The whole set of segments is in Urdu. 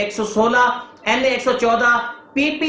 116, NA 114, PP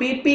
PP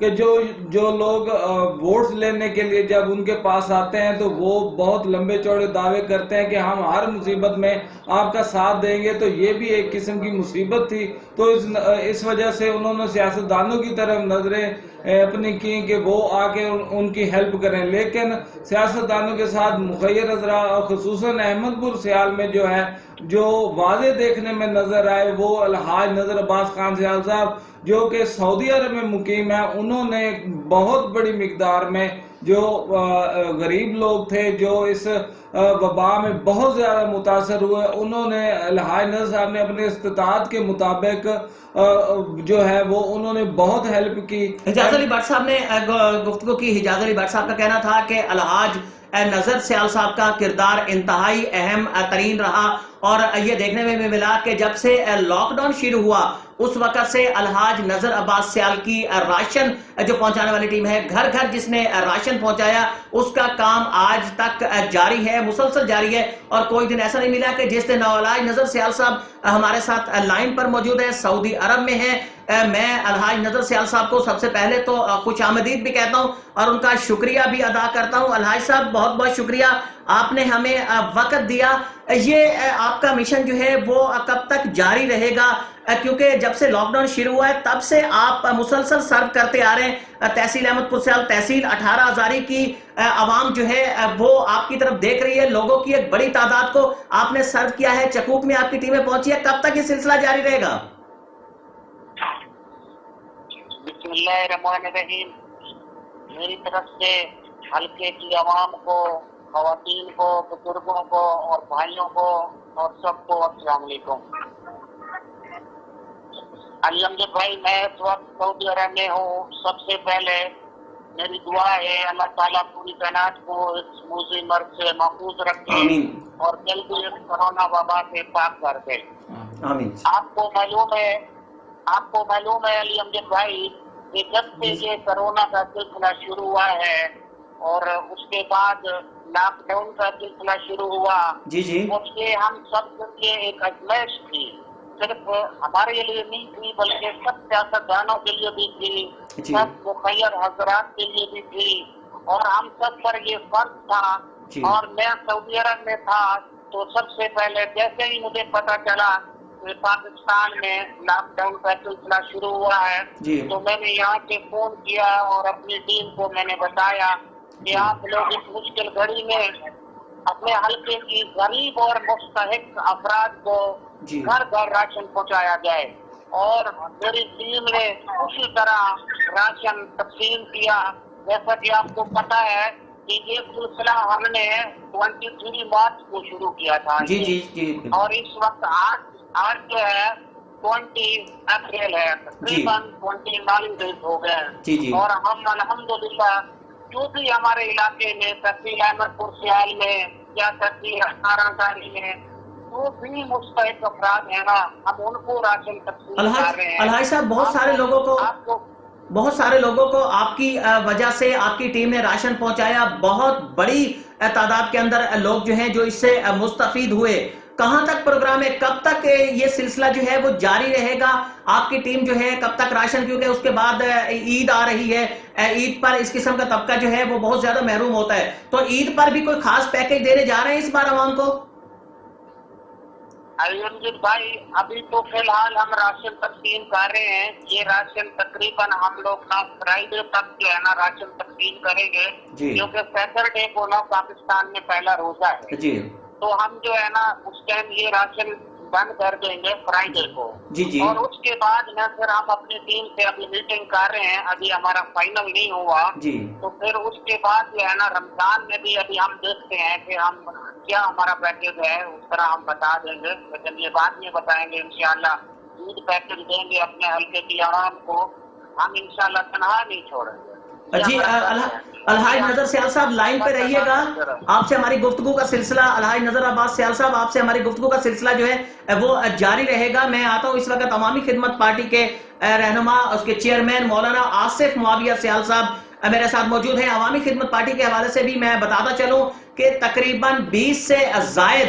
کہ جو لوگ ووٹس لینے کے لیے جب ان کے پاس آتے ہیں تو وہ بہت لمبے چوڑے دعوے کرتے ہیں کہ ہم ہر مصیبت میں آپ کا ساتھ دیں گے، تو یہ بھی ایک قسم کی مصیبت تھی۔ تو اس وجہ سے انہوں نے سیاستدانوں کی طرف نظریں اپنی کی کہ وہ آ کے ان کی ہیلپ کریں، لیکن سیاستدانوں کے ساتھ مخیر حضرات اور خصوصاً احمد پور سیال میں جو ہے جو واضح دیکھنے میں نظر آئے وہ الحاج نذر عباس خان سیال صاحب جو کہ سعودی عرب میں مقیم ہیں، انہوں نے بہت بڑی مقدار میں جو غریب لوگ تھے جو اس وبا میں بہت زیادہ متاثر ہوئے، انہوں نے الحاج نذر صاحب نے اپنے استطاعت کے مطابق جو ہے وہ انہوں نے بہت ہیلپ کی۔ حجاز علی بٹ صاحب نے گفتگو کی۔ حجاز علی بٹ صاحب کا کہنا تھا کہ الحاج نذر سیال صاحب کا کردار انتہائی اہم ترین رہا، اور یہ دیکھنے میں بھی ملا کہ جب سے لاک ڈاؤن شروع ہوا اس وقت سے الحاج نذر عباس سیال کی راشن جو پہنچانے والی ٹیم ہے، گھر گھر جس نے راشن پہنچایا، اس کا کام آج تک جاری ہے، مسلسل جاری ہے، اور کوئی دن ایسا نہیں ملا کہ جس دن الحاج نذر سیال صاحب ہمارے ساتھ لائن پر موجود ہے، سعودی عرب میں ہیں۔ میں الحاج نذر سیال صاحب کو سب سے پہلے تو خوش آمدید بھی کہتا ہوں اور ان کا شکریہ بھی ادا کرتا ہوں۔ الحاج صاحب بہت بہت شکریہ، آپ نے ہمیں وقت دیا۔ یہ آپ کا مشن جو ہے وہ کب تک جاری رہے گا؟ کیونکہ جب سے لاک ڈاؤن شروع ہوا ہے تب سے آپ مسلسل سرو کرتے آ رہے ہیں۔ تحصیل احمد پور سیال، تحصیل 18 ہزاری کی عوام جو ہے وہ آپ کی طرف دیکھ رہی ہے، لوگوں کی ایک بڑی تعداد کو آپ نے سرو کیا ہے، چکوک میں آپ کی ٹیمیں پہنچی ہے، کب تک یہ سلسلہ جاری رہے گا؟ بسم اللہ الرحمن الرحیم۔ میری طرف سے حلقے کی عوام کو، خواتین کو، بزرگوں کو اور بھائیوں کو اور سب کو السلام علیکم۔ علی امجد بھائی، میں اس وقت سعودی عرب میں ہوں۔ سب سے پہلے میری دعا ہے اللہ تعالیٰ پوری کائنات کو اس موذی مرض سے محفوظ رکھے اور جلدی اس کرونا وبا سے پاک کر دے۔ آمین۔ آپ کو معلوم ہے علی امجد بھائی کہ جب سے یہ کرونا کا سلسلہ شروع ہوا ہے اور اس کے بعد لاک ڈاؤن کا سلسلہ شروع ہوا، اس سے ہم سب کے لیے ایک آزمائش تھی، صرف ہمارے لیے نہیں تھی بلکہ سب سیاستدانوں کے لیے بھی تھی، سب مخیر حضرات کے لیے بھی تھی، اور ہم سب پر یہ فرض تھا۔ اور میں سعودی عرب میں تھا تو سب سے پہلے جیسے ہی مجھے پتا چلا کہ پاکستان میں لاک ڈاؤن کا سلسلہ شروع ہوا ہے تو میں نے یہاں سے فون کیا اور اپنی ٹیم کو میں نے بتایا کہ آپ لوگ اس مشکل گھڑی میں اپنے حلقے کی غریب اور مستحق افراد کو گھر گھر راشن پہنچایا جائے، اور میری ٹیم نے اسی طرح راشن تقسیم کیا۔ جیسا کہ آپ کو پتا ہے کہ یہ سلسلہ ہم نے 23 مارچ کو شروع کیا تھا، اور اس وقت آج جو ہے 20 اپریل ہے، تقریباً 29 دن ہو گئے، اور ہم الحمدللہ جو بھی ہمارے علاقے میں تحصیل احمد پور سیال میں یا تحصیل 18 ہزاری میں جو بھی مستحق افراد ہیں نا، ہم ان کو راشن تقسیم کر رہے ہیں۔ الحاج صاحب، بہت سارے لوگوں کو آپ کی وجہ سے آپ کی ٹیم نے راشن پہنچایا، بہت بڑی تعداد کے اندر لوگ جو ہیں جو اس سے مستفید ہوئے۔ کہاں تک پروگرام ہے، کب تک یہ سلسلہ جو ہے وہ جاری رہے گا؟ آپ کی ٹیم جو ہے کب تک راشن، کیونکہ اس کے بعد عید آ رہی ہے، عید پر اس قسم کا طبقہ جو ہے وہ بہت زیادہ محروم ہوتا ہے، تو عید پر بھی کوئی خاص پیکیج دینے جا رہے ہیں اس بار عوام کو؟ علی امجد بھائی، ابھی تو فی الحال ہم راشن تقسیم کر رہے ہیں۔ یہ راشن تقریباً ہم لوگ نا فرائیڈے تک جو ہے نا راشن تقسیم کریں گے، کیونکہ سیٹرڈے کو نا پاکستان میں پہلا روزہ ہے، تو ہم جو ہے نا اس ٹائم یہ راشن بند کر دیں گے فرائیڈے کو، اور اس کے بعد میں پھر ہم اپنی ٹیم سے ابھی میٹنگ کر رہے ہیں، ابھی ہمارا فائنل نہیں ہوا، تو پھر اس کے بعد جو ہے نا رمضان میں بھی ابھی ہم دیکھتے ہیں کہ ہم کیا ہمارا پیکیج ہے، اس طرح ہم بتا دیں گے، لیکن یہ بعد میں بتائیں گے انشاءاللہ۔ عید پیکیج دیں گے اپنے حلقے کی عوام کو، ہم انشاءاللہ تنہا نہیں چھوڑیں گے۔ الحاج نذر سیال صاحب لائن پہ رہیے گا، آپ سے ہماری گفتگو کا سلسلہ، الحاج نذر عباس سیال صاحب آپ سے ہماری گفتگو کا سلسلہ جو ہے وہ جاری رہے گا۔ میں آتا ہوں اس وقت عوامی خدمت پارٹی کے رہنما، اس کے چیئرمین مولانا آصف معاویہ سیال صاحب میرے ساتھ موجود ہیں۔ عوامی خدمت پارٹی کے حوالے سے بھی میں بتاتا چلوں کہ تقریباً 20 سے زائد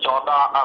14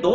2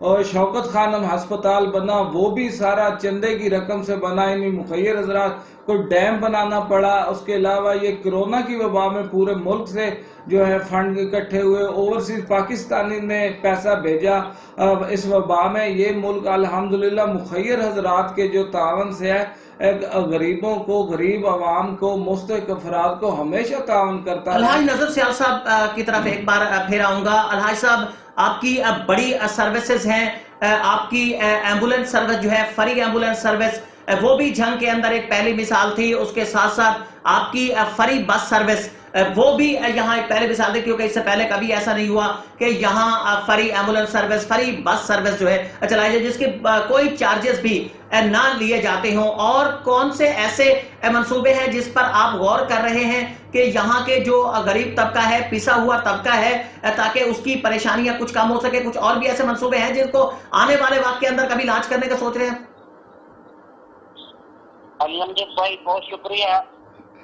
اور شوکت خانم ہسپتال بنا، وہ بھی سارا چندے کی رقم سے بنا، انہیں مخیر حضرات کوئی ڈیم بنانا پڑا. اس کے علاوہ یہ کرونا کی وبا میں پورے ملک سے جو ہے فنڈ اکٹھے ہوئے، اوورسیز پاکستانی نے پیسہ بھیجا اس وبا میں. یہ ملک الحمدللہ مخیر حضرات کے جو تعاون سے ہے، غریبوں کو، غریب عوام کو، مستحق افراد کو ہمیشہ تعاون کرتا ہے. الحاج نذر سیال صاحب کی طرف ایک بار پھر آؤں گا. الحاج صاحب، آپ کی بڑی سروسز ہیں، آپ کی ایمبولنس سروس جو ہے، فری ایمبولنس سروس، وہ بھی جنگ کے اندر ایک پہلی مثال تھی. اس کے ساتھ ساتھ آپ کی فری بس سروس، وہ بھی یہاں ایک پہلے مثال تھی، کیونکہ اس سے پہلے کبھی ایسا نہیں ہوا کہ یہاں free ambulance service, free bus service جو ہے چلائی جائے، جس کے کوئی چارجز بھی نہ لیے جاتے ہوں. اور کون سے ایسے منصوبے ہیں جس پر آپ غور کر رہے ہیں کہ یہاں کے جو غریب طبقہ ہے، پسا ہوا طبقہ ہے، تاکہ اس کی پریشانیاں کچھ کم ہو سکے؟ کچھ اور بھی ایسے منصوبے ہیں جن کو آنے والے وقت کے اندر کبھی لانچ کرنے کا سوچ رہے ہیں؟ علی امجد بھائی، بہت شکریہ.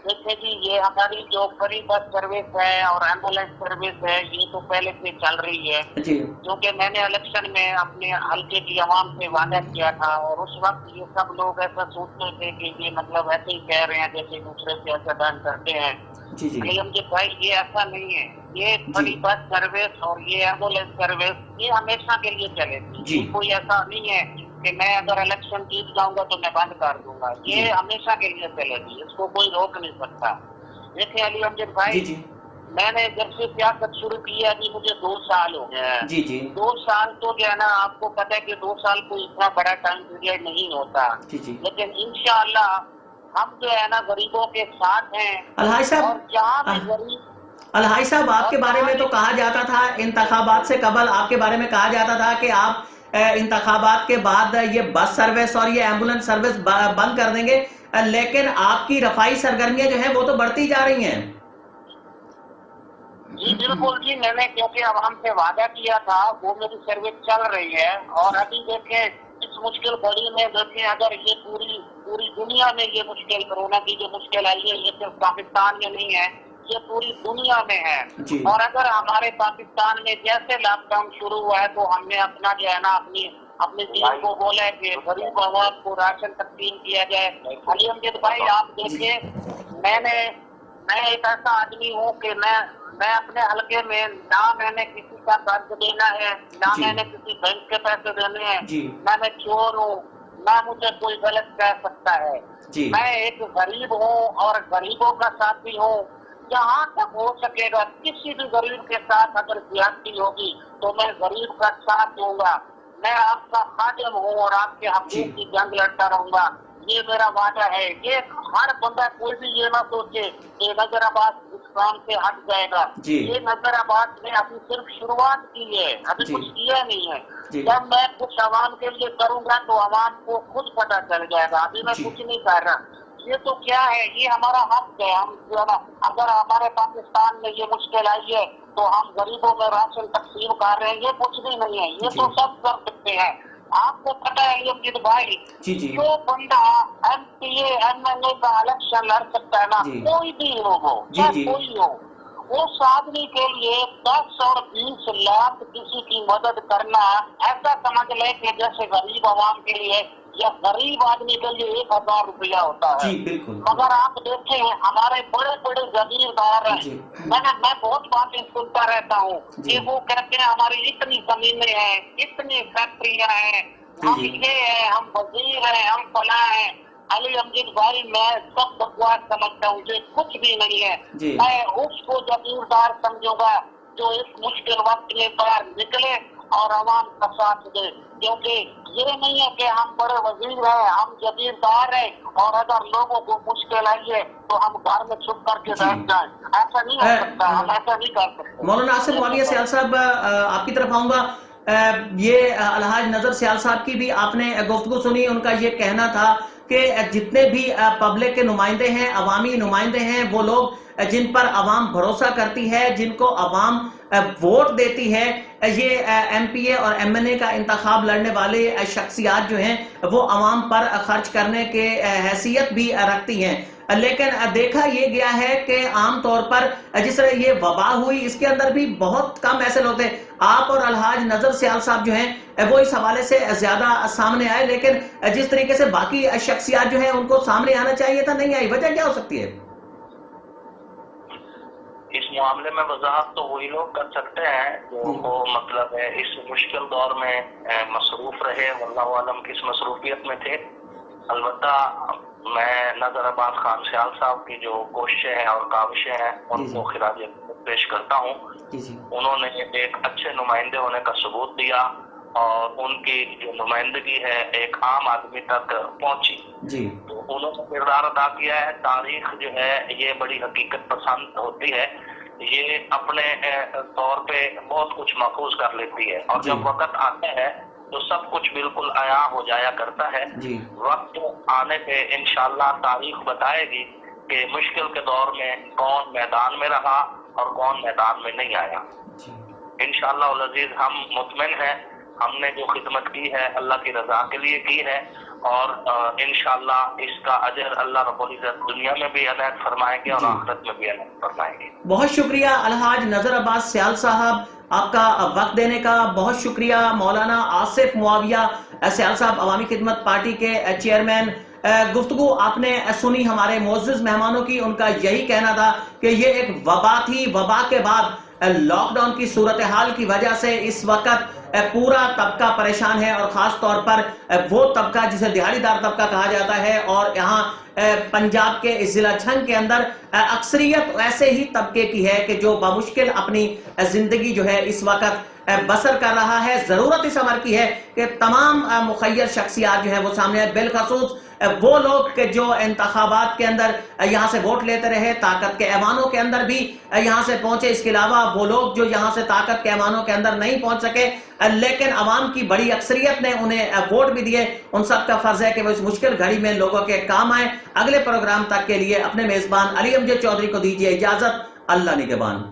دیکھیں جی، یہ ہماری جو فری بس سروس ہے اور ایمبولینس سروس ہے، یہ تو پہلے سے چل رہی ہے. کیونکہ میں نے الیکشن میں اپنے حلقے کی عوام سے وعدہ کیا تھا، اور اس وقت یہ سب لوگ ایسا سوچتے تھے کہ یہ مطلب ایسے ہی کہہ رہے ہیں جیسے دوسرے سیاستدان کرتے ہیں. علی امجد بھائی، یہ ایسا نہیں ہے. یہ فری بس سروس اور یہ ایمبولینس سروس یہ ہمیشہ کے لیے چلے گی. کوئی ایسا نہیں ہے کہ میں اگر الیکشن جیت جاؤں گا تو میں بند کر دوں گا. یہ ہمیشہ کے لیے چلے گی، اس کو کوئی روک نہیں سکتا. دیکھیں علی امجد بھائی، میں نے جب سے سیاست شروع کی ہے ابھی مجھے 2 سال ہو گئے ہیں. 2 سال تو جو ہے نا، آپ کو پتہ ہے کہ 2 سال کوئی اتنا بڑا ٹائم پیریڈ نہیں ہوتا. لیکن انشاءاللہ ہم جو ہے نا غریبوں کے ساتھ ہیں. الحاج صاحب، اور جہاں بھی غریب، الحاج صاحب، آپ کے بارے میں تو کہا جاتا تھا، انتخابات سے قبل آپ کے بارے میں کہا جاتا تھا کہ آپ انتخابات کے بعد یہ بس سروس اور یہ ایمبولنس سروس بند کر دیں گے، لیکن آپ کی رفائی سرگرمیاں جو ہیں وہ تو بڑھتی جا رہی ہیں. جی بالکل جی، میں نے کیونکہ عوام سے وعدہ کیا تھا، وہ میری سروس چل رہی ہے. اور ابھی دیکھیں اس مشکل گھڑی میں، دیکھیں اگر یہ پوری دنیا میں یہ مشکل، کورونا کی جو مشکل آئی ہے، یہ صرف پاکستان میں نہیں ہے، یہ پوری دنیا میں ہے. اور اگر ہمارے پاکستان میں جیسے لاک ڈاؤن شروع ہوا ہے تو ہم نے اپنا جو ہے نا اپنی دین کو بولا ہے کہ غریب عوام کو راشن تقسیم کیا جائے. علی امجد بھائی، آپ دیکھیں، میں ایک ایسا آدمی ہوں کہ میں اپنے حلقے میں نہ میں نے کسی کا قرض دینا ہے، نہ میں نے کسی بینک کے پیسے دینے ہیں، نہ میں چور ہوں، نہ مجھے کوئی غلط کہہ سکتا ہے. میں ایک غریب ہوں اور غریبوں کا ساتھی ہوں. جہاں تک ہو سکے گا کسی بھی غریب کے ساتھ اگر زیادتی ہوگی تو میں غریب کا ساتھ دوں گا. میں آپ کا خادم ہوں اور آپ کے حقوق کی جنگ لڑتا رہوں گا. یہ میرا وعدہ ہے. یہ ہر بندہ کوئی بھی یہ نہ سوچے کہ نذر عباس اس کام سے ہٹ جائے گا. یہ نذر عباس نے ابھی صرف شروعات کی ہے، ابھی کچھ کیا نہیں ہے. جب میں کچھ عوام کے لیے کروں گا تو عوام کو خود پتہ چل جائے گا. ابھی میں کچھ نہیں کر رہا. یہ تو کیا ہے، یہ ہمارا حق ہے. ہم اگر ہمارے پاکستان میں یہ مشکل آئی ہے تو ہم غریبوں میں راشن تقسیم کر رہے ہیں. یہ کچھ بھی نہیں ہے، یہ تو سب کر سکتے ہیں. آپ کو پتہ ہے علی امجد بھائی، جو بندہ MP MLA کا الیکشن لڑ سکتا ہے نا، کوئی بھی ہو، چاہے کوئی ہو، اس آدمی کے لیے 10 اور 20 لاکھ کسی کی مدد کرنا ایسا سمجھ لے کہ جیسے غریب عوام کے لیے یا غریب آدمی کے لیے 1000 روپیہ ہوتا ہے. مگر آپ دیکھیں ہمارے بڑے بڑے جاگیردار ہیں، میں بہت باتیں سنتا رہتا ہوں کہ وہ کہتے ہیں ہماری اتنی زمینیں ہیں، اتنی فیکٹریاں ہیں، ہم یہ ہیں، ہم وزیر ہیں، ہم فلاں ہیں. علی امجد بھائی، میں سب بکواس سمجھتا ہوں، یہ کچھ بھی نہیں ہے. میں اس کو جاگیردار سمجھوں گا جو اس مشکل وقت میں باہر نکلے اور عوام کا ساتھ دے. کیونکہ یہ نہیں ہے کہ ہم بڑے وزیر ہیں، ہم جاگیردار ہیں اور اگر لوگوں کو مشکل آئی ہے تو ہم گھر میں چھپ کر کے بیٹھ جائیں. ایسا نہیں ہو سکتا، ہم ایسا نہیں کر سکتے. مولانا آصف معاویہ سیال صاحب، آپ کی طرف آؤں گا. یہ الحاج نذر سیال صاحب کی بھی آپ نے گفتگو سنی. ان کا یہ کہنا تھا کہ جتنے بھی پبلک کے نمائندے ہیں، عوامی نمائندے ہیں، وہ لوگ جن پر عوام بھروسہ کرتی ہے، جن کو عوام ووٹ دیتی ہے، یہ MP اور MNA کا انتخاب لڑنے والے شخصیات جو ہیں وہ عوام پر خرچ کرنے کے حیثیت بھی رکھتی ہیں. لیکن دیکھا یہ گیا ہے کہ عام طور پر جس طرح یہ وبا ہوئی، اس کے اندر بھی بہت کم ایسے لوگ تھے. آپ اور الحاج نظر سیال صاحب جو ہیں وہ اس حوالے سے زیادہ سامنے آئے، لیکن جس طریقے سے باقی شخصیات جو ہیں ان کو سامنے آنا چاہیے تھا، نہیں آئی، وجہ کیا ہو سکتی ہے؟ اس معاملے میں وضاحت تو وہی لوگ کر سکتے ہیں جو کو مطلب ہے اس مشکل دور میں مصروف رہے، واللہ عالم کس مصروفیت میں تھے۔ البتہ میں نظر عباس خان سیال صاحب کی جو کوششیں ہیں اور کاوشیں ہیں ان کو خراج پیش کرتا ہوں۔ انہوں نے ایک اچھے نمائندے ہونے کا ثبوت دیا اور ان کی جو نمائندگی ہے ایک عام آدمی تک پہنچی، تو انہوں نے کردار ادا کیا ہے۔ تاریخ جو ہے یہ بڑی حقیقت پسند ہوتی ہے، یہ اپنے طور پہ بہت کچھ محفوظ کر لیتی ہے، اور جب وقت آتا ہے تو سب کچھ بالکل عیاں ہو جایا کرتا ہے۔ وقت آنے پہ انشاءاللہ تاریخ بتائے گی کہ مشکل کے دور میں کون میدان میں رہا اور کون میدان میں نہیں آیا۔ انشاءاللہ العزیز ہم مطمئن ہیں، ہم نے جو خدمت کی ہے اللہ کی رضا کے لیے کی ہے، اور انشاءاللہ اس کا اجر اللہ رب العزت دنیا میں بھی عنایت فرمائیں گے اور آخرت میں بھی عنایت فرمائیں گے۔ بہت شکریہ الحاج نظر عباس سیال صاحب، آپ کا وقت دینے کا بہت شکریہ۔ مولانا آصف معاویہ سیال صاحب، عوامی خدمت پارٹی کے چیئرمین، گفتگو آپ نے سنی ہمارے معزز مہمانوں کی، ان کا یہی کہنا تھا کہ یہ ایک وبا تھی، وبا کے بعد لاک ڈاؤن کی صورتحال کی وجہ سے اس وقت پورا طبقہ پریشان ہے، اور خاص طور پر وہ طبقہ جسے دہاڑی دار طبقہ کہا جاتا ہے، اور یہاں پنجاب کے ضلع جھنگ کے اندر اکثریت ایسے ہی طبقے کی ہے کہ جو بمشکل اپنی زندگی جو ہے اس وقت بسر کر رہا ہے۔ ضرورت اس امر کی ہے کہ تمام مخیر شخصیات جو ہیں وہ سامنے آئے، بالخصوص وہ لوگ کہ جو انتخابات کے اندر یہاں سے ووٹ لیتے رہے، طاقت کے ایوانوں کے اندر بھی یہاں سے پہنچے۔ اس کے علاوہ وہ لوگ جو یہاں سے طاقت کے ایوانوں کے اندر نہیں پہنچ سکے لیکن عوام کی بڑی اکثریت نے انہیں ووٹ بھی دیے، ان سب کا فرض ہے کہ وہ اس مشکل گھڑی میں لوگوں کے کام آئیں۔ اگلے پروگرام تک کے لیے اپنے میزبان علی امجد چودھری کو دیجیے اجازت۔ اللہ نگہبان۔